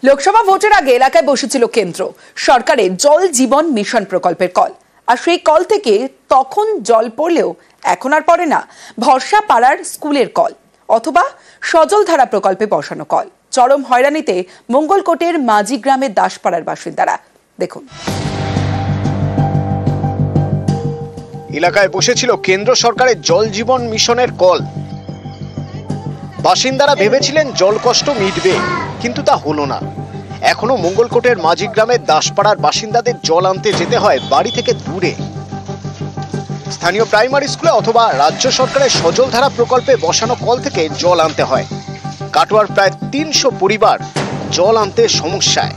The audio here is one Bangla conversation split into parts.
লোকসভা ভোটের আগে এলাকায় বসেছিল কেন্দ্র সরকারের জল জীবন মিশন প্রকল্পের কল। আর সেই কল থেকে তখন জল পড়লেও এখন আর পড়ে না ভরসা পাড়ার স্কুলের কল অথবা সজলধারা প্রকল্পে বসানো কল। চরম হয়রানিতে মঙ্গলকোটের মাঝি গ্রামের দাসপাড়ার বাসিন্দারা। দেখুন, এলাকায় বসেছিল কেন্দ্র সরকারের জল জীবন মিশনের কল। বাসিন্দারা ভেবেছিলেন জল কষ্ট মিটবে, কিন্তু তা হলো না। এখনো মঙ্গলকোটের মাঝি গ্রামের দাসপাড়ার বাসিন্দাদের জল আনতে যেতে হয় বাড়ি থেকে দূরে। স্থানীয় প্রাইমারি স্কুলে অথবা রাজ্য সরকারের সজলধারা প্রকল্পে বসানো কল থেকে জল আনতে হয়। কাটোয়ার প্রায় ৩০০ পরিবার জল আনতে সমস্যায়।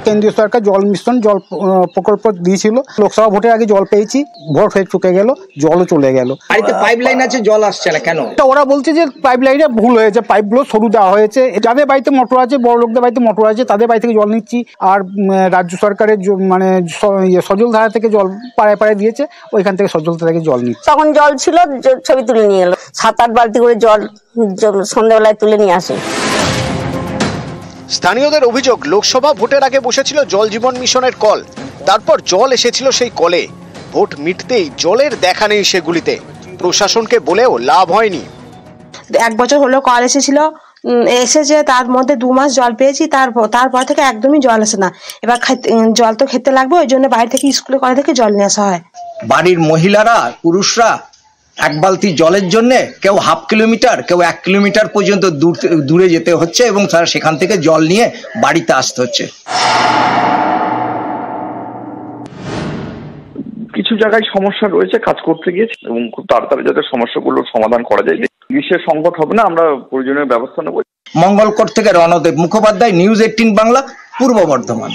কেন্দ্রীয় সরকার জল মিশন জল প্রকল্প দিয়েছিল। লোকসভা ভোটের আগে জল পেয়েছি, ভোট হয়ে চুকে গেল, জলও চলে গেল। বাড়িতে পাইপ লাইন আছে, জল আসছে না কেন? ওরা বলছে যে পাইপ লাইনে ভুল হয়েছে, পাইপগুলো সরু দেওয়া হয়েছে। যাদের বাড়িতে মোটর আছে, বড় লোকদের বাড়িতে মোটর আছে, তাদের বাড়ি থেকে জল নিচ্ছি। আর রাজ্য সরকারের মানে সজলধারা থেকে জল পাড়ায় পাড়ায় দিয়েছে, ওইখান থেকে সজলধারা থেকে জল নিচ্ছে। তখন জল ছিল, ছবি তুলে নিয়ে এলো। 7-8 বালতি করে জল সন্ধ্যাবেলায় তুলে নিয়ে আসে। স্থানীয়দের অভিযোগ, লোকসভা ভোটের আগে বসেছিল জল জীবন মিশনের কল, তারপর জল এসেছিল সেই কলে। ভোট মিটতেই জলের দেখা নেই সেগুলিতে। প্রশাসনকে বলেও লাভ হয়নি। 1 বছর হলো কল এসেছে, তার মধ্যে 2 মাস জল পেয়েছি, তারপর থেকে একদমই জল আসে না। এবার জল তো খেতে লাগবে, ওই জন্য বাইরে থেকে স্কুলে কলে থেকে জল নিয়ে আসা হয়। বাড়ির মহিলারা, পুরুষরা 1 বালতি জলের জন্য কেউ 1/2 কিলোমিটার, কেউ 1 কিলোমিটার পর্যন্ত দূরে যেতে হচ্ছে এবং তারা সেখান থেকে জল নিয়ে বাড়িতে আসতে হচ্ছে। কিছু জায়গায় সমস্যা রয়েছে, কাজ করতে গিয়েছে এবং খুব তাড়াতাড়ি যাতে সমস্যাগুলোর সমাধান করা যায়। গ্রীষ্মের সংকট হবে না, আমরা প্রয়োজনীয় ব্যবস্থা নেব। মঙ্গলকোট থেকে রণদেব মুখোপাধ্যায়, নিউজ 18 বাংলা, পূর্ব বর্ধমান।